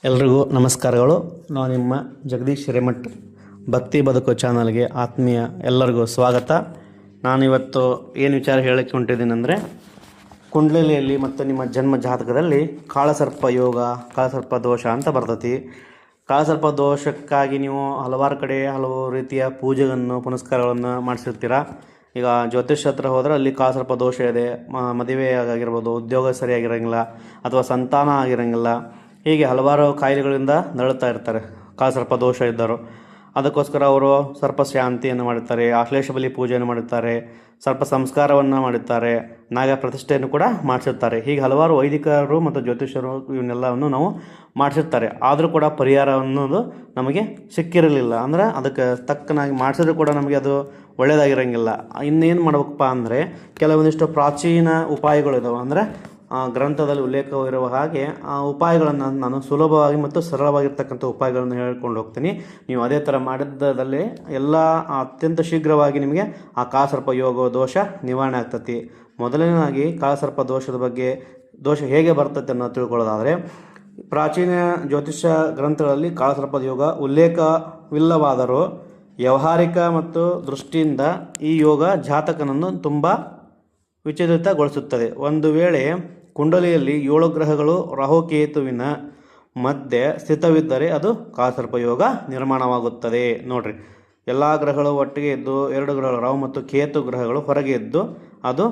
ಎಲ್ರಿಗೂ ನಮಸ್ಕಾರಗಳು. ನಾನು ನಿಮ್ಮ ಜಗದೀಶ್ ಹಿರೇಮಠ್. ಭಕ್ತಿ ಬದುಕು ಚಾನಲ್ಗೆ ಆತ್ಮೀಯ ಎಲ್ಲರಿಗೂ ಸ್ವಾಗತ. ನಾನಿವತ್ತು ಏನು ವಿಚಾರ ಹೇಳಕ್ಕೆ ಹೊಂಟಿದ್ದೀನಿ ಅಂದರೆ, ಕುಂಡಲಿಯಲ್ಲಿ ಮತ್ತು ನಿಮ್ಮ ಜನ್ಮ ಜಾತಕದಲ್ಲಿ ಕಾಳಸರ್ಪ ಯೋಗ, ಕಾಳಸರ್ಪ ದೋಷ ಅಂತ ಬರ್ತೈತಿ. ಕಾಳಸರ್ಪ ದೋಷಕ್ಕಾಗಿ ನೀವು ಹಲವಾರು ಕಡೆ ಹಲವು ರೀತಿಯ ಪೂಜೆಗಳನ್ನು ಪುನಸ್ಕಾರಗಳನ್ನು ಮಾಡಿಸಿರ್ತೀರ. ಈಗ ಜ್ಯೋತಿಷ್ಯ ಹತ್ರ ಹೋದರೆ ಅಲ್ಲಿ ಕಾಳಸರ್ಪ ದೋಷ ಇದೆ, ಮದುವೆ ಆಗಿರ್ಬೋದು, ಉದ್ಯೋಗ ಸರಿಯಾಗಿರೋಂಗಿಲ್ಲ ಅಥವಾ ಸಂತಾನ ಆಗಿರೋಂಗಿಲ್ಲ, ಹೀಗೆ ಹಲವಾರು ಕಾಯಿಲೆಗಳಿಂದ ನರಳುತ್ತಾ ಇರ್ತಾರೆ ಕಾಳಸರ್ಪ ದೋಷ ಇದ್ದರು. ಅದಕ್ಕೋಸ್ಕರ ಅವರು ಸರ್ಪ ಶಾಂತಿಯನ್ನು ಮಾಡುತ್ತಾರೆ, ಆಶ್ಲೇಷ ಬಲಿ ಪೂಜೆಯನ್ನು ಮಾಡುತ್ತಾರೆ, ಸರ್ಪ ಸಂಸ್ಕಾರವನ್ನು ಮಾಡುತ್ತಾರೆ, ನಾಗ ಪ್ರತಿಷ್ಠೆಯನ್ನು ಕೂಡ ಮಾಡಿಸಿರ್ತಾರೆ. ಹೀಗೆ ಹಲವಾರು ವೈದಿಕರು ಮತ್ತು ಜ್ಯೋತಿಷರು ಇವನ್ನೆಲ್ಲವನ್ನು ನಾವು ಮಾಡಿಸಿರ್ತಾರೆ. ಆದರೂ ಕೂಡ ಪರಿಹಾರ ಅನ್ನೋದು ನಮಗೆ ಸಿಕ್ಕಿರಲಿಲ್ಲ. ಅಂದರೆ ಅದಕ್ಕೆ ತಕ್ಕನಾಗಿ ಮಾಡಿಸಿದ್ರು ಕೂಡ ನಮಗೆ ಅದು ಒಳ್ಳೆಯದಾಗಿರೋಂಗಿಲ್ಲ. ಇನ್ನೇನು ಮಾಡ್ಬೇಕಪ್ಪ ಅಂದರೆ, ಕೆಲವೊಂದಿಷ್ಟು ಪ್ರಾಚೀನ ಉಪಾಯಗಳಿದಾವೆ. ಅಂದರೆ ಗ್ರಂಥದಲ್ಲಿ ಉಲ್ಲೇಖವಿರುವ ಹಾಗೆ ಆ ಉಪಾಯಗಳನ್ನು ನಾನು ಸುಲಭವಾಗಿ ಮತ್ತು ಸರಳವಾಗಿರ್ತಕ್ಕಂಥ ಉಪಾಯಗಳನ್ನು ಹೇಳ್ಕೊಂಡು ಹೋಗ್ತೀನಿ. ನೀವು ಅದೇ ಥರ ಮಾಡಿದ್ದಲ್ಲಿ ಎಲ್ಲ ಅತ್ಯಂತ ಶೀಘ್ರವಾಗಿ ನಿಮಗೆ ಆ ಕಾಳಸರ್ಪ ಯೋಗ ದೋಷ ನಿವಾರಣೆ ಆಗ್ತತಿ. ಮೊದಲನೇದಾಗಿ ಕಾಳಸರ್ಪ ದೋಷದ ಬಗ್ಗೆ, ದೋಷ ಹೇಗೆ ಬರ್ತದೆ ಅನ್ನೋ ತಿಳ್ಕೊಳ್ಳೋದಾದರೆ, ಪ್ರಾಚೀನ ಜ್ಯೋತಿಷ್ಯ ಗ್ರಂಥಗಳಲ್ಲಿ ಕಾಳಸರ್ಪದ ಯೋಗ ಉಲ್ಲೇಖವಿಲ್ಲವಾದರೂ ವ್ಯಾವಹಾರಿಕ ಮತ್ತು ದೃಷ್ಟಿಯಿಂದ ಈ ಯೋಗ ಜಾತಕನನ್ನು ತುಂಬ ವಿಚಲಿತಗೊಳಿಸುತ್ತದೆ. ಒಂದು ವೇಳೆ ಕುಂಡಲಿಯಲ್ಲಿ 7 ಗ್ರಹಗಳು ರಾಹುಕೇತುವಿನ ಮಧ್ಯೆ ಸ್ಥಿತವಿದ್ದರೆ ಅದು ಕಾಳಸರ್ಪ ಯೋಗ ನಿರ್ಮಾಣವಾಗುತ್ತದೆ. ನೋಡ್ರಿ, ಎಲ್ಲ ಗ್ರಹಗಳು ಒಟ್ಟಿಗೆ ಇದ್ದು 2 ಗ್ರಹಗಳು ರಾಹು ಮತ್ತು ಕೇತು ಗ್ರಹಗಳು ಹೊರಗೆ ಇದ್ದು ಅದು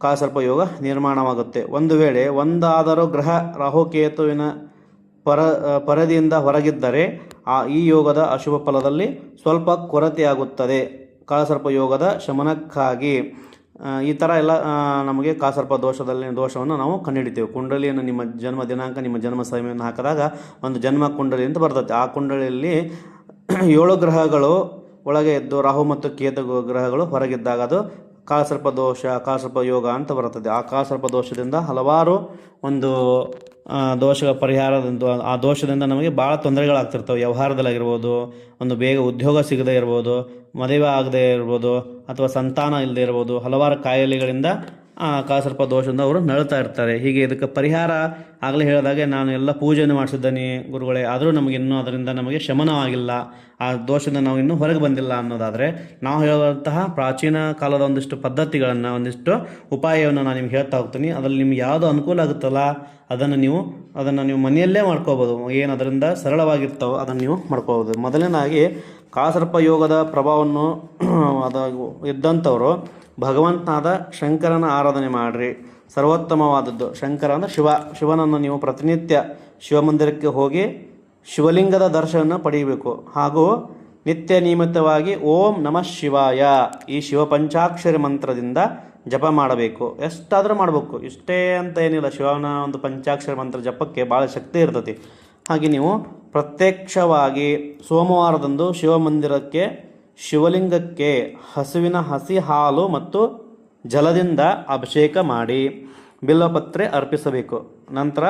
ಕಾಳಸರ್ಪ ಯೋಗ ನಿರ್ಮಾಣವಾಗುತ್ತೆ. ಒಂದು ವೇಳೆ ಒಂದಾದರೂ ಗ್ರಹ ರಾಹುಕೇತುವಿನ ಪರದಿಯಿಂದ ಹೊರಗಿದ್ದರೆ ಈ ಯೋಗದ ಅಶುಭ ಫಲದಲ್ಲಿ ಸ್ವಲ್ಪ ಕೊರತೆಯಾಗುತ್ತದೆ. ಕಾಳಸರ್ಪ ಯೋಗದ ಶಮನಕ್ಕಾಗಿ ಈ ಥರ ಎಲ್ಲ ನಮಗೆ ಕಾಳಸರ್ಪ ದೋಷವನ್ನು ನಾವು ಕಂಡುಹಿಡಿತೇವೆ. ಕುಂಡಲಿಯನ್ನು ನಿಮ್ಮ ಜನ್ಮ ದಿನಾಂಕ, ನಿಮ್ಮ ಜನ್ಮ ಸಮಯವನ್ನು ಹಾಕಿದಾಗ ಒಂದು ಜನ್ಮ ಕುಂಡಲಿ ಅಂತ ಬರ್ತದೆ. ಆ ಕುಂಡಲಿಯಲ್ಲಿ 7 ಗ್ರಹಗಳು ಒಳಗೆ ಇದ್ದು ರಾಹು ಮತ್ತು ಕೇತು ಗ್ರಹಗಳು ಹೊರಗಿದ್ದಾಗ ಅದು ಕಾಳಸರ್ಪ ದೋಷ, ಕಾಳಸರ್ಪ ಯೋಗ ಅಂತ ಬರ್ತದೆ. ಆ ಕಾಳಸರ್ಪ ದೋಷದಿಂದ ಹಲವಾರು ಒಂದು ದೋಷ ಪರಿಹಾರದಿಂದ, ಆ ದೋಷದಿಂದ ನಮಗೆ ಭಾಳ ತೊಂದರೆಗಳಾಗ್ತಿರ್ತವೆ. ವ್ಯವಹಾರದಲ್ಲಾಗಿರ್ಬೋದು, ಒಂದು ಬೇಗ ಉದ್ಯೋಗ ಸಿಗದೇ ಇರ್ಬೋದು, ಮದುವೆ ಆಗದೆ ಇರ್ಬೋದು, ಅಥವಾ ಸಂತಾನ ಇಲ್ಲದೆ ಇರ್ಬೋದು, ಹಲವಾರು ಕಾಯಿಲೆಗಳಿಂದ ಕಾಳಸರ್ಪ ದೋಷದಿಂದ ಅವರು ನರಳ್ತಾ ಇರ್ತಾರೆ. ಹೀಗೆ ಇದಕ್ಕೆ ಪರಿಹಾರ ಆಗಲೇ ಹೇಳಿದಾಗೆ ನಾನು ಎಲ್ಲ ಪೂಜೆಯನ್ನು ಮಾಡಿಸಿದ್ದೇನೆ ಗುರುಗಳೇ, ಆದರೂ ನಮಗಿನ್ನೂ ಅದರಿಂದ ನಮಗೆ ಶಮನವಾಗಿಲ್ಲ, ಆ ದೋಷದಿಂದ ನಾವು ಇನ್ನೂ ಹೊರಗೆ ಬಂದಿಲ್ಲ ಅನ್ನೋದಾದರೆ, ನಾವು ಹೇಳುವಂತಹ ಪ್ರಾಚೀನ ಕಾಲದ ಒಂದಿಷ್ಟು ಪದ್ಧತಿಗಳನ್ನು, ಒಂದಿಷ್ಟು ಉಪಾಯವನ್ನು ನಾನು ನಿಮ್ಗೆ ಹೇಳ್ತಾ ಹೋಗ್ತೀನಿ. ಅದರಲ್ಲಿ ನಿಮ್ಗೆ ಯಾವುದು ಅನುಕೂಲ ಆಗುತ್ತಲ್ಲ ಅದನ್ನು ನೀವು ಮನೆಯಲ್ಲೇ ಮಾಡ್ಕೋಬೋದು. ಏನು ಅದರಿಂದ ಸರಳವಾಗಿರ್ತಾವೋ ಅದನ್ನು ನೀವು ಮಾಡ್ಕೋಬೋದು. ಮೊದಲನೇದಾಗಿ ಕಾಳಸರ್ಪ ಯೋಗದ ಪ್ರಭಾವವನ್ನು ಇದ್ದಂಥವರು ಭಗವಂತನಾದ ಶಂಕರನ ಆರಾಧನೆ ಮಾಡಿರಿ. ಸರ್ವೋತ್ತಮವಾದದ್ದು ಶಂಕರ ಅಂದರೆ ಶಿವನನ್ನು ನೀವು ಪ್ರತಿನಿತ್ಯ ಶಿವಮಂದಿರಕ್ಕೆ ಹೋಗಿ ಶಿವಲಿಂಗದ ದರ್ಶನ ಪಡೆಯಬೇಕು. ಹಾಗೂ ನಿತ್ಯ ನಿಯಮಿತವಾಗಿ ಓಂ ನಮಃ ಶಿವಾಯ ಈ ಶಿವ ಪಂಚಾಕ್ಷರಿ ಮಂತ್ರದಿಂದ ಜಪ ಮಾಡಬೇಕು. ಎಷ್ಟಾದರೂ ಮಾಡಬೇಕು, ಇಷ್ಟೇ ಅಂತ ಏನಿಲ್ಲ. ಶಿವನ ಒಂದು ಪಂಚಾಕ್ಷರ ಮಂತ್ರ ಜಪಕ್ಕೆ ಭಾಳ ಶಕ್ತಿ ಇರ್ತೈತಿ. ಹಾಗೆ ನೀವು ಪ್ರತ್ಯಕ್ಷವಾಗಿ ಸೋಮವಾರದಂದು ಶಿವಮಂದಿರಕ್ಕೆ ಶಿವಲಿಂಗಕ್ಕೆ ಹಸುವಿನ ಹಸಿ ಹಾಲು ಮತ್ತು ಜಲದಿಂದ ಅಭಿಷೇಕ ಮಾಡಿ ಬಿಲ್ವಪತ್ರೆ ಅರ್ಪಿಸಬೇಕು. ನಂತರ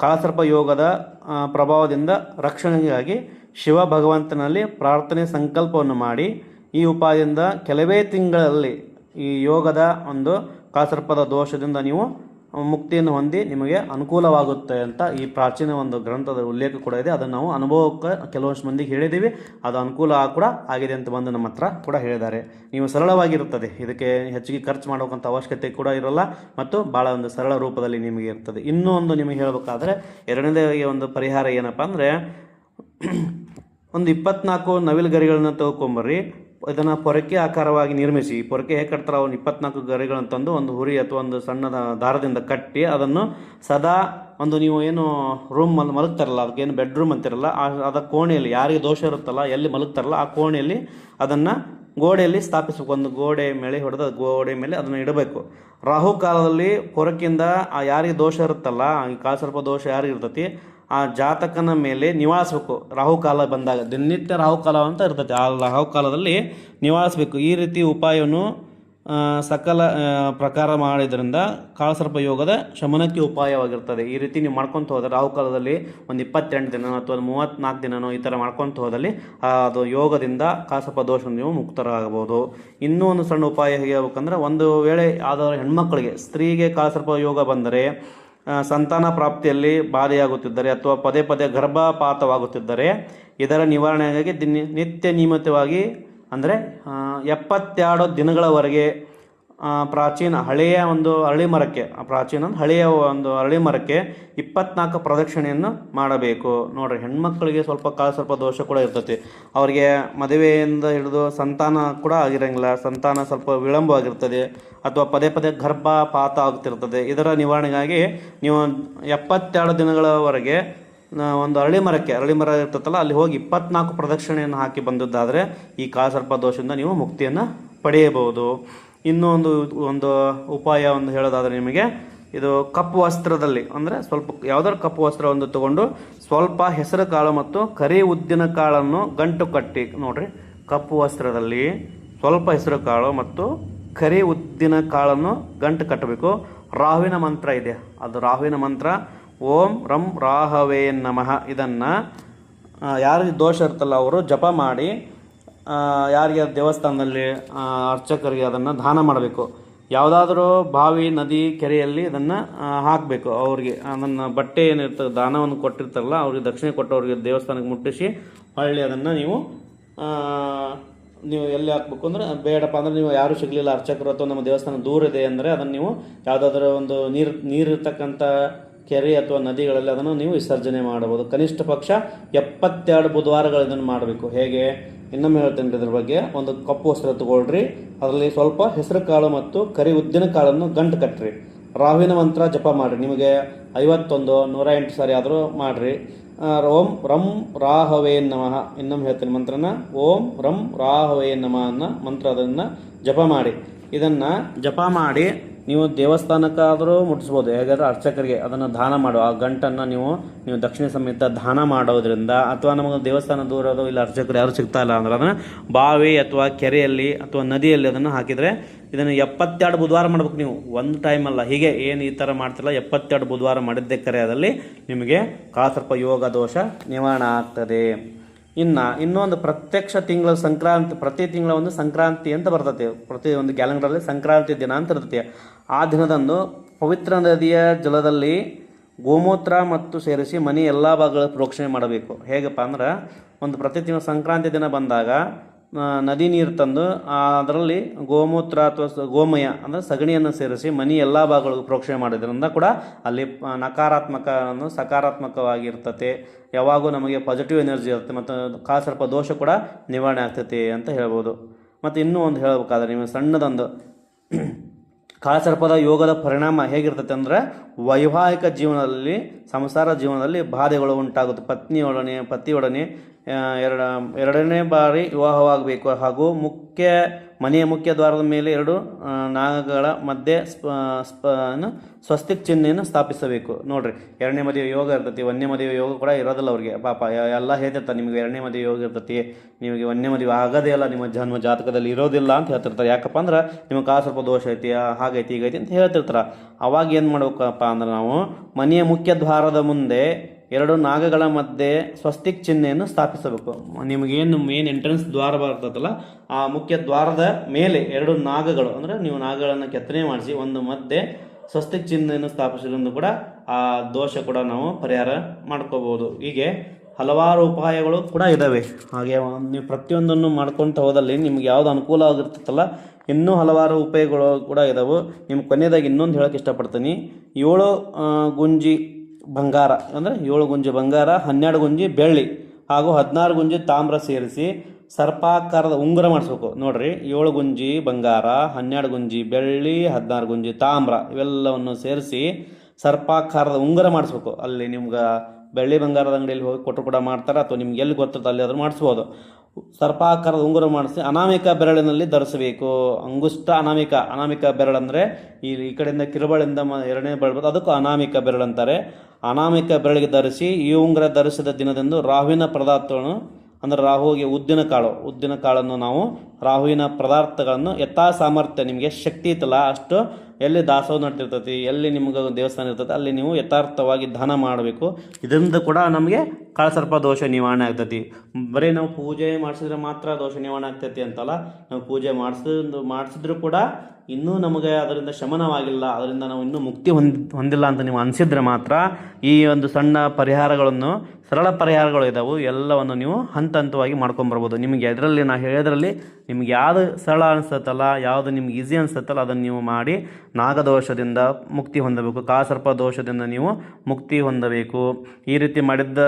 ಕಾಳಸರ್ಪ ಯೋಗದ ಪ್ರಭಾವದಿಂದ ರಕ್ಷಣೆಗಾಗಿ ಶಿವ ಭಗವಂತನಲ್ಲಿ ಪ್ರಾರ್ಥನೆ ಸಂಕಲ್ಪವನ್ನು ಮಾಡಿ, ಈ ಉಪಾಯದಿಂದ ಕೆಲವೇ ತಿಂಗಳಲ್ಲಿ ಈ ಯೋಗದ ಒಂದು ಕಾಳಸರ್ಪದ ದೋಷದಿಂದ ನೀವು ಮುಕ್ತಿಯನ್ನು ಹೊಂದಿ ನಿಮಗೆ ಅನುಕೂಲವಾಗುತ್ತೆ ಅಂತ ಈ ಪ್ರಾಚೀನ ಒಂದು ಗ್ರಂಥದ ಉಲ್ಲೇಖ ಕೂಡ ಇದೆ. ಅದನ್ನು ನಾವು ಅನುಭವಕ್ಕೆ ಕೆಲವಷ್ಟು ಮಂದಿಗೆ ಹೇಳಿದ್ದೀವಿ. ಅದು ಅನುಕೂಲ ಕೂಡ ಆಗಿದೆ ಅಂತ ಬಂದು ನಮ್ಮ ಹತ್ರ ಕೂಡ ಹೇಳಿದ್ದಾರೆ. ನೀವು ಸರಳವಾಗಿರುತ್ತದೆ, ಇದಕ್ಕೆ ಹೆಚ್ಚಿಗೆ ಖರ್ಚು ಮಾಡೋಕ್ಕಂಥ ಅವಶ್ಯಕತೆ ಕೂಡ ಇರೋಲ್ಲ ಮತ್ತು ಭಾಳ ಒಂದು ಸರಳ ರೂಪದಲ್ಲಿ ನಿಮಗೆ ಇರ್ತದೆ. ಇನ್ನೂ ಒಂದು ನಿಮಗೆ ಹೇಳಬೇಕಾದ್ರೆ, ಎರಡನೇ ಒಂದು ಪರಿಹಾರ ಏನಪ್ಪ ಅಂದರೆ, ಒಂದು 24 ನವಿಲು ಗರಿಗಳನ್ನ ತಗೊಂಬರ್ರಿ. ಇದನ್ನು ಪೊರಕೆ ಆಕಾರವಾಗಿ ನಿರ್ಮಿಸಿ, ಪೊರಕೆ ಹೇಗೆ ಕಟ್ತಾರೆ ಅವ್ನು 24 ಗರಿಗಳನ್ನು ತಂದು ಒಂದು ಹುರಿ ಅಥವಾ ಒಂದು ಸಣ್ಣ ದಾರದಿಂದ ಕಟ್ಟಿ ಅದನ್ನು ಸದಾ ಒಂದು ನೀವು ಏನು ರೂಮ್ ಮಲಗ್ತಾರಲ್ಲ, ಅದಕ್ಕೇನು ಬೆಡ್ರೂಮ್ ಅಂತಿರಲ್ಲ, ಅದ ಕೋಣೆಯಲ್ಲಿ ಯಾರಿಗೆ ದೋಷ ಇರುತ್ತಲ್ಲ ಎಲ್ಲಿ ಮಲಗ್ತಾರಲ್ಲ ಆ ಕೋಣೆಯಲ್ಲಿ ಅದನ್ನು ಗೋಡೆಯಲ್ಲಿ ಸ್ಥಾಪಿಸಬೇಕು. ಒಂದು ಗೋಡೆ ಮೇಲೆ ಹೊಡೆದ ಗೋಡೆ ಮೇಲೆ ಅದನ್ನು ಇಡಬೇಕು. ರಾಹು ಕಾಲದಲ್ಲಿ ಪೊರಕೆಯಿಂದ ಯಾರಿಗೆ ದೋಷ ಇರುತ್ತಲ್ಲ, ಈ ಕಾಳಸರ್ಪ ದೋಷ ಯಾರಿಗೆ ಇರ್ತೈತಿ ಆ ಜಾತಕನ ಮೇಲೆ ನಿವಾಳಿಸ್ಬೇಕು. ರಾಹುಕಾಲ ಬಂದಾಗ ದಿನನಿತ್ಯ ರಾಹುಕಾಲ ಅಂತ ಇರ್ತೈತೆ, ಆ ರಾಹುಕಾಲದಲ್ಲಿ ನಿವಾಳಿಸ್ಬೇಕು. ಈ ರೀತಿ ಉಪಾಯವನ್ನು ಸಕಲ ಪ್ರಕಾರ ಮಾಡಿದ್ರಿಂದ ಕಾಳಸರ್ಪ ಯೋಗದ ಶಮನಕ್ಕೆ ಉಪಾಯವಾಗಿರ್ತದೆ. ಈ ರೀತಿ ನೀವು ಮಾಡ್ಕೊತ ಹೋದರೆ ರಾಹುಕಾಲದಲ್ಲಿ ಒಂದು 28 ದಿನ ಅಥವಾ 34 ದಿನನೋ ಈ ಥರ ಮಾಡ್ಕೊತ ಹೋದಲ್ಲಿ ಅದು ಯೋಗದಿಂದ ಕಾಳಸರ್ಪ ದೋಷ ನೀವು ಮುಕ್ತರಾಗಬಹುದು. ಇನ್ನೂ ಒಂದು ಸಣ್ಣ ಉಪಾಯ ಹೇಗೆ ಹೇಳ್ಬೇಕಂದ್ರೆ, ಒಂದು ವೇಳೆ ಯಾವ್ದಾದ್ರು ಹೆಣ್ಮಕ್ಳಿಗೆ ಸ್ತ್ರೀಗೆ ಕಾಳಸರ್ಪ ಯೋಗ ಬಂದರೆ ಸಂತಾನ ಪ್ರಾಪ್ತಿಯಲ್ಲಿ ಬಾಧೆಯಾಗುತ್ತಿದ್ದರೆ ಅಥವಾ ಪದೇ ಪದೇ ಗರ್ಭಪಾತವಾಗುತ್ತಿದ್ದರೆ ಇದರ ನಿವಾರಣೆಗಾಗಿ ನಿತ್ಯ ನಿಯಮಿತವಾಗಿ ಅಂದರೆ 72 ದಿನಗಳವರೆಗೆ ಪ್ರಾಚೀನ ಹಳೆಯ ಒಂದು ಅರಳಿ ಮರಕ್ಕೆ, ಪ್ರಾಚೀನ ಹಳೆಯ ಒಂದು ಅರಳಿ ಮರಕ್ಕೆ 24 ಪ್ರದಕ್ಷಿಣೆಯನ್ನು ಮಾಡಬೇಕು. ನೋಡಿರಿ, ಹೆಣ್ಮಕ್ಳಿಗೆ ಸ್ವಲ್ಪ ದೋಷ ಕೂಡ ಇರ್ತೈತಿ. ಅವರಿಗೆ ಮದುವೆಯಿಂದ ಹಿಡಿದು ಸಂತಾನ ಕೂಡ ಆಗಿರಂಗಿಲ್ಲ, ಸಂತಾನ ಸ್ವಲ್ಪ ವಿಳಂಬವಾಗಿರ್ತದೆ ಅಥವಾ ಪದೇ ಪದೇ ಗರ್ಭಪಾತ ಆಗ್ತಿರ್ತದೆ. ಇದರ ನಿವಾರಣೆಗಾಗಿ ನೀವು 72 ದಿನಗಳವರೆಗೆ ಒಂದು ಅರಳಿ ಮರ ಇರ್ತೈತಲ್ಲ, ಅಲ್ಲಿ ಹೋಗಿ 24 ಪ್ರದಕ್ಷಿಣೆಯನ್ನು ಹಾಕಿ ಬಂದದ್ದಾದರೆ ಈ ಕಾಲಸರ್ಪ ದೋಷದಿಂದ ನೀವು ಮುಕ್ತಿಯನ್ನು ಪಡೆಯಬಹುದು. ಇನ್ನೂ ಒಂದು ಉಪಾಯ ಹೇಳೋದಾದರೆ ನಿಮಗೆ, ಇದು ಕಪ್ಪು ವಸ್ತ್ರದಲ್ಲಿ ಅಂದರೆ ಸ್ವಲ್ಪ ಯಾವುದಾದ್ರು ಕಪ್ಪು ವಸ್ತ್ರ ತಗೊಂಡು ಸ್ವಲ್ಪ ಹೆಸರು ಕಾಳು ಮತ್ತು ಕರಿ ಉದ್ದಿನ ಕಾಳನ್ನು ಗಂಟು ಕಟ್ಟಿ, ನೋಡ್ರಿ, ಕಪ್ಪು ವಸ್ತ್ರದಲ್ಲಿ ಸ್ವಲ್ಪ ಹೆಸರು ಕಾಳು ಮತ್ತು ಕರಿ ಉದ್ದಿನ ಕಾಳನ್ನು ಗಂಟು ಕಟ್ಟಬೇಕು. ರಾಹುವಿನ ಮಂತ್ರ ಇದೆ, ಅದು ರಾಹುವಿನ ಮಂತ್ರ ಓಂ ರಂ ರಾಹವೇ ನಮಃ. ಇದನ್ನು ಯಾರಿಗೆ ದೋಷ ಇರ್ತಲ್ಲ ಅವರು ಜಪ ಮಾಡಿ, ಯಾರಿಗೆ ದೇವಸ್ಥಾನದಲ್ಲಿ ಅರ್ಚಕರಿಗೆ ಅದನ್ನು ದಾನ ಮಾಡಬೇಕು. ಯಾವುದಾದ್ರೂ ಬಾವಿ, ನದಿ, ಕೆರೆಯಲ್ಲಿ ಇದನ್ನು ಹಾಕಬೇಕು. ಅವ್ರಿಗೆ ಅದನ್ನು ಬಟ್ಟೆ ಏನಿರ್ತದೆ ದಾನವನ್ನು ಕೊಟ್ಟಿರ್ತಾರಲ್ಲ, ಅವ್ರಿಗೆ ದಕ್ಷಿಣೆ ಕೊಟ್ಟವ್ರಿಗೆ ದೇವಸ್ಥಾನಕ್ಕೆ ಮುಟ್ಟಿಸಿ ಹೊಳ್ಳಿ ಅದನ್ನು ನೀವು ಎಲ್ಲಿ ಹಾಕ್ಬೇಕು ಅಂದರೆ, ಬೇಡಪ್ಪ ಅಂದರೆ ನೀವು ಯಾರೂ ಸಿಗಲಿಲ್ಲ ಅರ್ಚಕರು ಅಥವಾ ನಮ್ಮ ದೇವಸ್ಥಾನ ದೂರ ಇದೆ ಅಂದರೆ ಅದನ್ನು ನೀವು ಯಾವುದಾದ್ರೂ ಒಂದು ನೀರಿರ್ತಕ್ಕಂಥ ಕೆರೆ ಅಥವಾ ನದಿಗಳಲ್ಲಿ ಅದನ್ನು ನೀವು ವಿಸರ್ಜನೆ ಮಾಡಬಹುದು. ಕನಿಷ್ಠ ಪಕ್ಷ 72 ಬುಧವಾರಗಳು ಇದನ್ನು ಮಾಡಬೇಕು. ಹೇಗೆ ಇನ್ನೊಮ್ಮೆ ಹೇಳ್ತೇನೆ ಇದ್ರ ಬಗ್ಗೆ. ಒಂದು ಕಪ್ಪು ವಸ್ತ್ರ ತಗೊಳ್ರಿ, ಅದರಲ್ಲಿ ಸ್ವಲ್ಪ ಹೆಸರು ಕಾಳು ಮತ್ತು ಕರಿ ಉದ್ದಿನ ಕಾಳನ್ನು ಗಂಟು ಕಟ್ಟಿರಿ. ರಾಹುವಿನ ಮಂತ್ರ ಜಪ ಮಾಡಿರಿ. ನಿಮಗೆ 51, 108 ಸಾರಿ ಆದರೂ ಮಾಡಿರಿ. ಓಂ ರಂ ರಾಹವೇ ನಮಃ, ಇನ್ನೊಮ್ಮೆ ಹೇಳ್ತೇನೆ ಮಂತ್ರನ, ಓಂ ರಂ ರಾಹವೇ ನಮಃ ಅನ್ನೋ ಮಂತ್ರ ಅದನ್ನು ಜಪ ಮಾಡಿ. ಇದನ್ನು ಜಪ ಮಾಡಿ ನೀವು ದೇವಸ್ಥಾನಕ್ಕಾದರೂ ಮುಟ್ಟಿಸ್ಬೋದು. ಹೇಗಾದ್ರೆ ಅರ್ಚಕರಿಗೆ ಅದನ್ನು ದಾನ ಮಾಡುವ ಆ ಗಂಟನ್ನು ನೀವು ದಕ್ಷಿಣ ಸಮೇತ ದಾನ ಮಾಡೋದ್ರಿಂದ, ಅಥವಾ ನಮಗೆ ದೇವಸ್ಥಾನ ದೂರ ಅದು ಇಲ್ಲ ಅರ್ಚಕರು ಯಾರು ಸಿಗ್ತಾ ಇಲ್ಲ ಅಂದ್ರೆ ಅದನ್ನು ಬಾವಿ ಅಥವಾ ಕೆರೆಯಲ್ಲಿ ಅಥವಾ ನದಿಯಲ್ಲಿ ಅದನ್ನು ಹಾಕಿದರೆ, ಇದನ್ನು 72 ಬುಧವಾರ ಮಾಡ್ಬೇಕು ನೀವು, ಒಂದು ಟೈಮ್ ಅಲ್ಲ. ಹೀಗೆ ಏನು ಈ ಥರ ಮಾಡ್ತಿಲ್ಲ, 72 ಬುಧವಾರ ಮಾಡಿದ್ದೇ ಕರೆಯಾದಲ್ಲಿ ನಿಮಗೆ ಕಾಲಸರ್ಪ ಯೋಗ ದೋಷ ನಿವಾರಣೆ ಆಗ್ತದೆ. ಇನ್ನೊಂದು ಪ್ರತ್ಯಕ್ಷ ತಿಂಗಳ ಸಂಕ್ರಾಂತಿ, ಪ್ರತಿ ತಿಂಗಳ ಒಂದು ಸಂಕ್ರಾಂತಿ ಅಂತ ಬರ್ತದೆ. ಪ್ರತಿ ಒಂದು ಕ್ಯಾಲೆಂಡರಲ್ಲಿ ಸಂಕ್ರಾಂತಿ ದಿನ ಅಂತ ಇರ್ತದೆ. ಆ ದಿನದಂದು ಪವಿತ್ರ ನದಿಯ ಜಲದಲ್ಲಿ ಗೋಮೂತ್ರ ಮತ್ತು ಸೇರಿಸಿ ಮನೆ ಎಲ್ಲ ಭಾಗಗಳ ಪ್ರೋಕ್ಷಣೆ ಮಾಡಬೇಕು. ಹೇಗಪ್ಪ ಅಂದ್ರೆ, ಒಂದು ಪ್ರತಿ ತಿಂಗಳ ಸಂಕ್ರಾಂತಿ ದಿನ ಬಂದಾಗ ನದಿ ನೀರು ತಂದು ಅದರಲ್ಲಿ ಗೋಮೂತ್ರ ಅಥವಾ ಗೋಮಯ ಅಂದರೆ ಸಗಣಿಯನ್ನು ಸೇರಿಸಿ ಮನೆ ಎಲ್ಲ ಭಾಗಗಳಿಗೂ ಪ್ರೋಕ್ಷಣೆ ಮಾಡೋದ್ರಿಂದ ಕೂಡ ಅಲ್ಲಿ ಸಕಾರಾತ್ಮಕವಾಗಿರ್ತತೆ. ಯಾವಾಗೂ ನಮಗೆ ಪಾಸಿಟಿವ್ ಎನರ್ಜಿ ಇರುತ್ತೆ ಮತ್ತು ಕಾಲಸರ್ಪ ದೋಷ ಕೂಡ ನಿವಾರಣೆ ಆಗ್ತೈತಿ ಅಂತ ಹೇಳ್ಬೋದು. ಮತ್ತು ಇನ್ನೂ ಒಂದು ಹೇಳಬೇಕಾದ್ರೆ, ನೀವು ಸಣ್ಣದೊಂದು ಕಾಲಸರ್ಪದ ಯೋಗದ ಪರಿಣಾಮ ಹೇಗಿರ್ತೈತೆ ಅಂದರೆ, ವೈವಾಹಿಕ ಜೀವನದಲ್ಲಿ, ಸಂಸಾರ ಜೀವನದಲ್ಲಿ ಬಾಧೆಗಳು ಉಂಟಾಗುತ್ತೆ. ಪತಿಯೊಡನೆ ಎರಡನೇ ಬಾರಿ ವಿವಾಹವಾಗಬೇಕು. ಹಾಗೂ ಮನೆಯ ಮುಖ್ಯ ದ್ವಾರದ ಮೇಲೆ 2 ನಾಗಗಳ ಮಧ್ಯೆ ಸ್ವಸ್ತಿಕ್ ಚಿಹ್ನೆಯನ್ನು ಸ್ಥಾಪಿಸಬೇಕು. ನೋಡ್ರಿ, 2ನೇ ಮದುವೆ ಯೋಗ ಇರ್ತೈತಿ, 1ನೇ ಮದುವೆ ಯೋಗ ಕೂಡ ಇರೋದಿಲ್ಲ ಅವ್ರಿಗೆ. ಪಾಪ ಎಲ್ಲ ಹೇಳ್ತಿರ್ತಾರೆ, ನಿಮಗೆ 2ನೇ ಮದುವೆ ಯೋಗ ಇರ್ತೈತಿ, ನಿಮಗೆ 1ನೇ ಮದುವೆ ಆಗೋದೇ ಇಲ್ಲ, ನಿಮ್ಮ ಜನ್ಮ ಜಾತಕದಲ್ಲಿ ಇರೋದಿಲ್ಲ ಅಂತ ಹೇಳ್ತಿರ್ತಾರೆ. ಯಾಕಪ್ಪ ಅಂದ್ರೆ ನಿಮಗೆ ಸ್ವಲ್ಪ ದೋಷ ಐತಿ, ಹಾಗೈತಿ ಹೀಗೈತಿ ಅಂತ ಹೇಳ್ತಿರ್ತಾರೆ. ಅವಾಗ ಏನು ಮಾಡ್ಬೇಕಪ್ಪ ಅಂದ್ರೆ, ನಾವು ಮನೆಯ ಮುಖ್ಯ ದ್ವಾರದ ಮುಂದೆ 2 ನಾಗಗಳ ಮಧ್ಯೆ ಸ್ವಸ್ತಿಕ್ ಚಿಹ್ನೆಯನ್ನು ಸ್ಥಾಪಿಸಬೇಕು. ನಿಮಗೇನು ಮೇನ್ ಎಂಟ್ರೆನ್ಸ್ ದ್ವಾರ ಬರ್ತದಲ್ಲ, ಆ ಮುಖ್ಯ ದ್ವಾರದ ಮೇಲೆ 2 ನಾಗಗಳು ಅಂದರೆ ನೀವು ನಾಗಗಳನ್ನು ಕೆತ್ತನೆ ಮಾಡಿಸಿ ಒಂದು ಮಧ್ಯೆ ಸ್ವಸ್ತಿಕ್ ಚಿಹ್ನೆಯನ್ನು ಸ್ಥಾಪಿಸೋದ್ರಿಂದ ಕೂಡ ಆ ದೋಷ ಕೂಡ ನಾವು ಪರಿಹಾರ ಮಾಡ್ಕೋಬಹುದು. ಹೀಗೆ ಹಲವಾರು ಉಪಾಯಗಳು ಕೂಡ ಇದ್ದಾವೆ. ಹಾಗೆ ನೀವು ಪ್ರತಿಯೊಂದನ್ನು ಮಾಡ್ಕೊತ ಹೋದಲ್ಲಿ ನಿಮ್ಗೆ ಯಾವುದು ಅನುಕೂಲ ಆಗಿರ್ತೈತಲ್ಲ, ಇನ್ನೂ ಹಲವಾರು ಉಪಾಯಗಳು ಕೂಡ ಇದ್ದಾವೆ. ನಿಮ್ಗೆ ಕೊನೆಯದಾಗಿ ಇನ್ನೊಂದು ಹೇಳೋಕ್ಕೆ ಇಷ್ಟಪಡ್ತೀನಿ. 7 ಗುಂಜಿ ಬಂಗಾರ ಅಂದರೆ 7 ಗುಂಜಿ ಬಂಗಾರ, 12 ಗುಂಜಿ ಬೆಳ್ಳಿ ಹಾಗೂ 16 ಗುಂಜಿ ತಾಮ್ರ ಸೇರಿಸಿ ಸರ್ಪಾಕಾರದ ಉಂಗುರ ಮಾಡಿಸ್ಬೇಕು. ನೋಡ್ರಿ, 7 ಗುಂಜಿ ಬಂಗಾರ, 12 ಗುಂಜಿ ಬೆಳ್ಳಿ, 16 ಗುಂಜಿ ತಾಮ್ರ ಇವೆಲ್ಲವನ್ನು ಸೇರಿಸಿ ಸರ್ಪಾಕಾರದ ಉಂಗುರ ಮಾಡಿಸ್ಬೇಕು. ಅಲ್ಲಿ ನಿಮ್ಗೆ ಬೆಳ್ಳಿ ಬಂಗಾರದ ಅಂಗಡಿಯಲ್ಲಿ ಹೋಗಿ ಕೊಟ್ಟರು ಕೂಡ ಮಾಡ್ತಾರೆ, ಅಥವಾ ನಿಮ್ಗೆ ಎಲ್ಲಿ ಗೊತ್ತಿರುತ್ತೆ ಅಲ್ಲಿ ಆದರೂ ಮಾಡಿಸ್ಬೋದು. ಸರ್ಪಾಕಾರದ ಉಂಗುರ ಮಾಡಿಸಿ ಅನಾಮಿಕ ಬೆರಳಿನಲ್ಲಿ ಧರಿಸಬೇಕು. ಅಂಗುಷ್ಟ ಅನಾಮಿಕ ಬೆರಳಂದರೆ ಈ ಕಡೆಯಿಂದ ಕಿರುಬಳಿಂದ 2ನೇ ಬೆರಳು, ಅದಕ್ಕೂ ಅನಾಮಿಕ ಬೆರಳು ಅಂತಾರೆ. ಅನಾಮಿಕ ಬೆರಳಿಗೆ ಧರಿಸಿ ಈ ಉಂಗುರ ಧರಿಸಿದ ದಿನದಂದು ರಾಹುವಿನ ಪದಾರ್ಥಗಳನ್ನು ಅಂದರೆ ರಾಹುವಿಗೆ ಉದ್ದಿನ ಕಾಳನ್ನು ನಾವು ರಾಹುವಿನ ಪದಾರ್ಥಗಳನ್ನು ಯಥಾ ಸಾಮರ್ಥ್ಯ, ನಿಮಗೆ ಶಕ್ತಿ ಇತ್ತಲ್ಲ ಅಷ್ಟು, ಎಲ್ಲಿ ದಾಸೋಹ ನಡ್ತಿರ್ತೈತಿ, ಎಲ್ಲಿ ನಿಮ್ಗೆ ದೇವಸ್ಥಾನ ಇರ್ತೈತೆ ಅಲ್ಲಿ ನೀವು ಯಥಾರ್ಥವಾಗಿ ದಾನ ಮಾಡಬೇಕು. ಇದರಿಂದ ಕೂಡ ನಮಗೆ ಕಾಳಸರ್ಪ ದೋಷ ನಿವಾರಣೆ ಆಗ್ತೈತಿ. ಬರೀ ನಾವು ಪೂಜೆ ಮಾಡಿಸಿದ್ರೆ ಮಾತ್ರ ದೋಷ ನಿವಾರಣೆ ಆಗ್ತೈತಿ ಅಂತಲ್ಲ, ನಾವು ಪೂಜೆ ಮಾಡಿಸಿದ್ರು ಕೂಡ ಇನ್ನೂ ನಮಗೆ ಅದರಿಂದ ಶಮನವಾಗಿಲ್ಲ, ಅದರಿಂದ ನಾವು ಇನ್ನೂ ಮುಕ್ತಿ ಹೊಂದಿಲ್ಲ ಅಂತ ನೀವು ಅನಿಸಿದ್ರೆ ಮಾತ್ರ ಈ ಒಂದು ಸಣ್ಣ ಪರಿಹಾರಗಳನ್ನು, ಸರಳ ಪರಿಹಾರಗಳು ಇದ್ದಾವೆ, ಎಲ್ಲವನ್ನು ನೀವು ಹಂತ ಹಂತವಾಗಿ ಮಾಡ್ಕೊಂಬರ್ಬೋದು. ನಿಮಗೆ ಅದರಲ್ಲಿ ನಾನು ಹೇಳೋದ್ರಲ್ಲಿ ನಿಮ್ಗೆ ಯಾವುದು ಸರಳ ಅನಿಸ್ತತ್ತಲ್ಲ, ಯಾವುದು ನಿಮ್ಗೆ ಈಸಿ ಅನಿಸ್ತತ್ತಲ್ಲ ಅದನ್ನು ನೀವು ಮಾಡಿ ನಾಗದೋಷದಿಂದ ಮುಕ್ತಿ ಹೊಂದಬೇಕು, ಕಾಳಸರ್ಪ ದೋಷದಿಂದ ನೀವು ಮುಕ್ತಿ ಹೊಂದಬೇಕು. ಈ ರೀತಿ ಮಾಡಿದ್ದ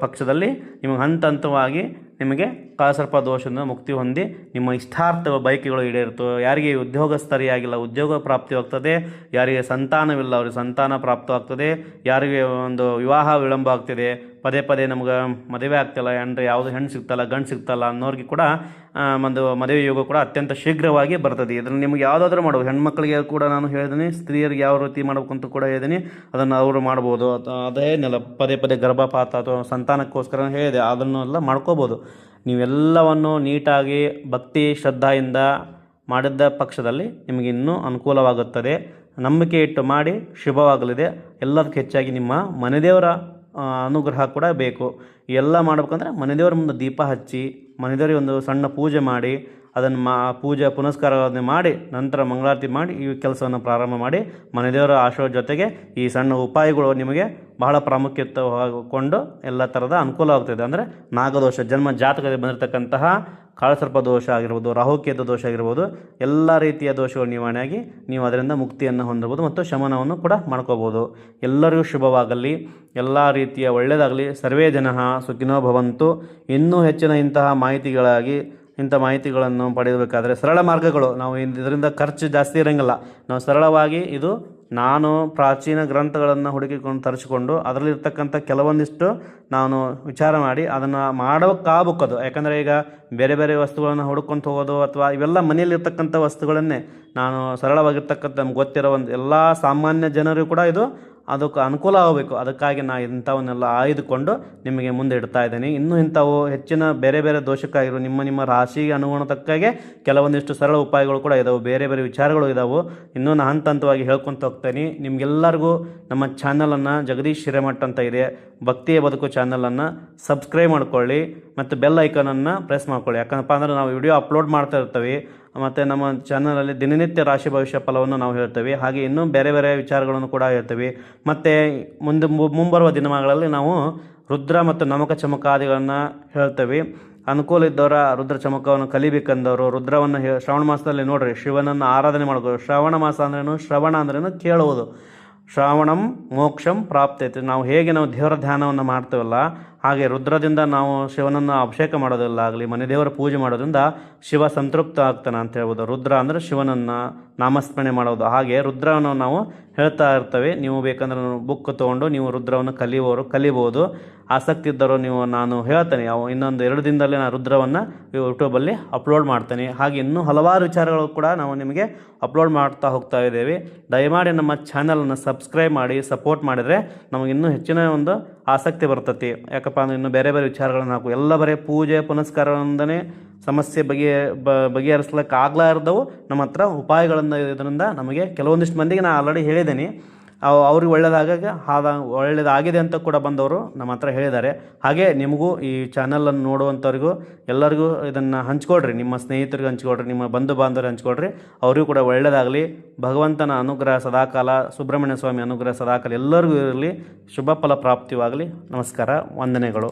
ಪಕ್ಷದಲ್ಲಿ ನಿಮಗೆ ಹಂತ ಹಂತವಾಗಿ ನಿಮಗೆ ಕಾಳಸರ್ಪ ದೋಷದಿಂದ ಮುಕ್ತಿ ಹೊಂದಿ ನಿಮ್ಮ ಇಷ್ಟಾರ್ಥ ಬಯಕೆಗಳು ಈಡೇರಿತು. ಯಾರಿಗೆ ಉದ್ಯೋಗ ಸರಿಯಾಗಿಲ್ಲ ಉದ್ಯೋಗ ಪ್ರಾಪ್ತಿಯಾಗ್ತದೆ, ಯಾರಿಗೆ ಸಂತಾನವಿಲ್ಲ ಅವ್ರಿಗೆ ಸಂತಾನ ಪ್ರಾಪ್ತವಾಗ್ತದೆ, ಯಾರಿಗೆ ಒಂದು ವಿವಾಹ ವಿಳಂಬ ಆಗ್ತಿದೆ, ಪದೇ ಪದೇ ನಮ್ಗೆ ಮದುವೆ ಆಗ್ತಿಲ್ಲ, ಅಂದರೆ ಯಾವುದು ಹೆಣ್ಣು ಸಿಗ್ತಲ್ಲ ಗಂಡು ಸಿಗ್ತಲ್ಲ ಅನ್ನೋರಿಗೆ ಕೂಡ ಒಂದು ಮದುವೆ ಯೋಗ ಕೂಡ ಅತ್ಯಂತ ಶೀಘ್ರವಾಗಿ ಬರ್ತದೆ. ಇದನ್ನು ನಿಮ್ಗೆ ಯಾವುದಾದ್ರೂ ಮಾಡ್ಬೋದು. ಹೆಣ್ಮಕ್ಳಿಗೆ ಕೂಡ ನಾನು ಹೇಳಿದ್ದೀನಿ, ಸ್ತ್ರೀಯರಿಗೆ ಯಾವ ರೀತಿ ಮಾಡಬೇಕು ಅಂತ ಕೂಡ ಹೇಳಿದ್ದೀನಿ, ಅದನ್ನು ಅವರು ಮಾಡ್ಬೋದು. ಅದೇನೆಲ್ಲ ಪದೇ ಪದೇ ಗರ್ಭಪಾತ ಅಥವಾ ಸಂತಾನಕ್ಕೋಸ್ಕರ ಹೇಳಿದೆ, ಅದನ್ನೆಲ್ಲ ಮಾಡ್ಕೋಬೋದು. ನೀವೆಲ್ಲವನ್ನು ನೀಟಾಗಿ ಭಕ್ತಿ ಶ್ರದ್ಧೆಯಿಂದ ಮಾಡಿದ್ದ ಪಕ್ಷದಲ್ಲಿ ನಿಮಗೆ ಇನ್ನೂ ಅನುಕೂಲವಾಗುತ್ತದೆ. ನಂಬಿಕೆ ಇಟ್ಟು ಮಾಡಿ, ಶುಭವಾಗಲಿದೆ. ಎಲ್ಲದಕ್ಕೆ ಹೆಚ್ಚಾಗಿ ನಿಮ್ಮ ಮನೆದೇವರ ಅನುಗ್ರಹ ಕೂಡ ಬೇಕು. ಎಲ್ಲ ಮಾಡ್ಬೇಕಂದ್ರೆ ಮನೆದೇವರ ಮುಂದೆ ದೀಪ ಹಚ್ಚಿ, ಮನೆದೇವರಿಗೆ ಒಂದು ಸಣ್ಣ ಪೂಜೆ ಮಾಡಿ, ಅದನ್ನು ಪೂಜೆ ಪುನಸ್ಕಾರಗಳನ್ನು ಮಾಡಿ ನಂತರ ಮಂಗಳಾರತಿ ಮಾಡಿ ಈ ಕೆಲಸವನ್ನು ಪ್ರಾರಂಭ ಮಾಡಿ, ಮನೆದೇವರ ಆಶೀರ್ವಾದ ಜೊತೆಗೆ ಈ ಸಣ್ಣ ಉಪಾಯಗಳು ನಿಮಗೆ ಬಹಳ ಪ್ರಾಮುಖ್ಯತೆಗೊಂಡು ಎಲ್ಲ ಥರದ ಅನುಕೂಲ ಆಗ್ತದೆ. ಅಂದರೆ ನಾಗದೋಷ, ಜನ್ಮ ಜಾತಕದಲ್ಲಿ ಬಂದಿರತಕ್ಕಂತಹ ಕಾಳಸರ್ಪ ದೋಷ ಆಗಿರ್ಬೋದು, ರಾಹುಕೇತು ದೋಷ ಆಗಿರ್ಬೋದು, ಎಲ್ಲ ರೀತಿಯ ದೋಷಗಳು ನಿವಾರಣೆಯಾಗಿ ನೀವು ಅದರಿಂದ ಮುಕ್ತಿಯನ್ನು ಹೊಂದಬಹುದು ಮತ್ತು ಶಮನವನ್ನು ಕೂಡ ಮಾಡ್ಕೋಬೋದು. ಎಲ್ಲರಿಗೂ ಶುಭವಾಗಲಿ, ಎಲ್ಲ ರೀತಿಯ ಒಳ್ಳೆಯದಾಗಲಿ. ಸರ್ವೇ ಜನಃ ಸುಖಿನೋ ಭವಂತು. ಇನ್ನೂ ಹೆಚ್ಚಿನ ಇಂಥ ಮಾಹಿತಿಗಳನ್ನು ಪಡೆಯಬೇಕಾದರೆ ಸರಳ ಮಾರ್ಗಗಳು, ನಾವು ಇದರಿಂದ ಖರ್ಚು ಜಾಸ್ತಿ ಇರೋಂಗಿಲ್ಲ. ನಾವು ಸರಳವಾಗಿ ನಾನು ಪ್ರಾಚೀನ ಗ್ರಂಥಗಳನ್ನು ಹುಡುಕಿಕೊಂಡು ತರಿಸಿಕೊಂಡು ಅದರಲ್ಲಿರ್ತಕ್ಕಂಥ ಕೆಲವೊಂದಿಷ್ಟು ನಾನು ವಿಚಾರ ಮಾಡಿ ಅದನ್ನು ಮಾಡೋಕ್ಕಾಗಬೇಕದು. ಯಾಕಂದರೆ ಈಗ ಬೇರೆ ಬೇರೆ ವಸ್ತುಗಳನ್ನು ಹುಡುಕೊಂತ ಹೋಗೋದು ಅಥವಾ ಇವೆಲ್ಲ ಮನೆಯಲ್ಲಿರ್ತಕ್ಕಂಥ ವಸ್ತುಗಳನ್ನೇ ನಾನು ಸರಳವಾಗಿರ್ತಕ್ಕಂಥ ನಮ್ಗೆ ಗೊತ್ತಿರೋ ಒಂದು ಎಲ್ಲ ಸಾಮಾನ್ಯ ಜನರು ಕೂಡ ಅದಕ್ಕೆ ಅನುಕೂಲ ಆಗಬೇಕು. ಅದಕ್ಕಾಗಿ ನಾನು ಇಂಥವನ್ನೆಲ್ಲ ಆಯ್ದುಕೊಂಡು ನಿಮಗೆ ಮುಂದೆ ಇಡ್ತಾ ಇದ್ದೀನಿ. ಇನ್ನೂ ಇಂಥವು ಹೆಚ್ಚಿನ ಬೇರೆ ಬೇರೆ ದೋಷಕ್ಕಾಗಿರೋ ನಿಮ್ಮ ರಾಶಿಗೆ ಅನುಗುಣತಕ್ಕಾಗೆ ಕೆಲವೊಂದಿಷ್ಟು ಸರಳ ಉಪಾಯಗಳು ಕೂಡ ಇದಾವೆ, ಬೇರೆ ಬೇರೆ ವಿಚಾರಗಳು ಇದಾವೆ. ಇನ್ನೂ ನಾನು ಹಂತ ಹಂತವಾಗಿ ಹೇಳ್ಕೊತ ಹೋಗ್ತೀನಿ. ನಿಮಗೆಲ್ಲರಿಗೂ ನಮ್ಮ ಚಾನಲನ್ನು ಜಗದೀಶ್ ಹಿರೇಮಠ್ ಅಂತ ಇದೆ, ಭಕ್ತಿಯ ಬದುಕು ಚಾನಲನ್ನು ಸಬ್ಸ್ಕ್ರೈಬ್ ಮಾಡ್ಕೊಳ್ಳಿ ಮತ್ತು ಬೆಲ್ ಐಕನನ್ನು ಪ್ರೆಸ್ ಮಾಡ್ಕೊಳ್ಳಿ. ಯಾಕಂದಪ್ಪ ಅಂದರೆ ನಾವು ವಿಡಿಯೋ ಅಪ್ಲೋಡ್ ಮಾಡ್ತಾ ಇರ್ತೀವಿ ಮತ್ತು ನಮ್ಮ ಚಾನಲಲ್ಲಿ ದಿನನಿತ್ಯ ರಾಶಿ ಭವಿಷ್ಯ ಫಲವನ್ನು ನಾವು ಹೇಳ್ತೇವೆ. ಹಾಗೆ ಇನ್ನೂ ಬೇರೆ ಬೇರೆ ವಿಚಾರಗಳನ್ನು ಕೂಡ ಹೇಳ್ತೇವೆ. ಮತ್ತು ಮುಂಬರುವ ದಿನಮಾನಗಳಲ್ಲಿ ನಾವು ರುದ್ರ ಮತ್ತು ನಮಕ ಚಮಕಾದಿಗಳನ್ನು ಹೇಳ್ತೇವೆ. ಅನುಕೂಲ ಇದ್ದವರ ರುದ್ರ ಚಮಕವನ್ನು ಕಲಿಬೇಕಂದವರು ರುದ್ರವನ್ನು ಶ್ರಾವಣ ಮಾಸದಲ್ಲಿ ನೋಡ್ರಿ, ಶಿವನನ್ನು ಆರಾಧನೆ ಮಾಡ್ಬೋದು. ಶ್ರಾವಣ ಮಾಸ ಅಂದ್ರೇನು, ಶ್ರವಣ ಅಂದ್ರೇನು ಕೇಳುವುದು. ಶ್ರಾವಣಂ ಮೋಕ್ಷಂ ಪ್ರಾಪ್ತೈತೆ. ನಾವು ಹೇಗೆ ನಾವು ದೇವರ ಧ್ಯಾನವನ್ನು ಮಾಡ್ತೇವಲ್ಲ ಹಾಗೆ ರುದ್ರದಿಂದ ನಾವು ಶಿವನನ್ನು ಅಭಿಷೇಕ ಮಾಡೋದಿಲ್ಲ ಆಗಲಿ, ಮನೆ ದೇವರ ಪೂಜೆ ಮಾಡೋದ್ರಿಂದ ಶಿವ ಸಂತೃಪ್ತ ಆಗ್ತಾನೆ ಅಂತ ಹೇಳ್ಬೋದು. ರುದ್ರ ಅಂದರೆ ಶಿವನನ್ನು ನಾಮಸ್ಮರಣೆ ಮಾಡೋದು. ಹಾಗೆ ರುದ್ರವನ್ನು ನಾವು ಹೇಳ್ತಾ ಇರ್ತೇವೆ. ನೀವು ಬೇಕಂದ್ರೆ ಬುಕ್ ತೊಗೊಂಡು ನೀವು ರುದ್ರವನ್ನು ಕಲಿಬೋದು. ಆಸಕ್ತಿ ಇದ್ದರೂ ನಾನು ಹೇಳ್ತೇನೆ, ಇನ್ನೊಂದು 2 ದಿನದಲ್ಲಿ ನಾನು ರುದ್ರವನ್ನು ಯೂಟ್ಯೂಬಲ್ಲಿ ಅಪ್ಲೋಡ್ ಮಾಡ್ತೇನೆ. ಹಾಗೆ ಇನ್ನೂ ಹಲವಾರು ವಿಚಾರಗಳು ಕೂಡ ನಾವು ನಿಮಗೆ ಅಪ್ಲೋಡ್ ಮಾಡ್ತಾ ಹೋಗ್ತಾ ಇದ್ದೇವೆ. ದಯಮಾಡಿ ನಮ್ಮ ಚಾನಲನ್ನು ಸಬ್ಸ್ಕ್ರೈಬ್ ಮಾಡಿ ಸಪೋರ್ಟ್ ಮಾಡಿದರೆ ನಮಗಿನ್ನೂ ಹೆಚ್ಚಿನ ಒಂದು ಆಸಕ್ತಿ ಬರ್ತೈತಿ. ಯಾಕಪ್ಪ ಅಂದರೆ ಇನ್ನೂ ಬೇರೆ ಬೇರೆ ವಿಚಾರಗಳನ್ನು ಹಾಕು, ಎಲ್ಲ ಬರೀ ಪೂಜೆ ಪುನಸ್ಕಾರದಿಂದನೇ ಸಮಸ್ಯೆ ಬಗೆಹರಿಸ್ಲಿಕ್ಕೆ ಆಗ್ಲಾರ್ದವು ನಮ್ಮ ಹತ್ರ ಉಪಾಯಗಳನ್ನು ಇದರಿಂದ ನಮಗೆ ಕೆಲವೊಂದಿಷ್ಟು ಮಂದಿಗೆ ನಾನು ಆಲ್ರೆಡಿ ಹೇಳಿದ್ದೀನಿ. ಅವ್ರಿಗೆ ಒಳ್ಳೆಯದಾಗಿದೆ ಅಂತ ಕೂಡ ಬಂದವರು ನಮ್ಮ ಹತ್ರ ಹೇಳಿದ್ದಾರೆ. ಹಾಗೆ ನಿಮಗೂ ಈ ಚಾನಲನ್ನು ನೋಡುವಂಥವ್ರಿಗೂ ಎಲ್ಲರಿಗೂ ಇದನ್ನು ಹಂಚ್ಕೊಡ್ರಿ, ನಿಮ್ಮ ಸ್ನೇಹಿತರಿಗೆ ಹಂಚ್ಕೊಡ್ರಿ, ನಿಮ್ಮ ಬಂಧು ಬಾಂಧವರಿಗೆ ಹಂಚ್ಕೊಡ್ರಿ. ಅವರಿಗೂ ಕೂಡ ಒಳ್ಳೆಯದಾಗಲಿ. ಭಗವಂತನ ಅನುಗ್ರಹ ಸದಾಕಾಲ, ಸುಬ್ರಹ್ಮಣ್ಯ ಸ್ವಾಮಿ ಅನುಗ್ರಹ ಸದಾಕಾಲ ಎಲ್ಲರಿಗೂ ಇರಲಿ. ಶುಭ ಫಲ ಪ್ರಾಪ್ತಿವಾಗಲಿ. ನಮಸ್ಕಾರ, ವಂದನೆಗಳು.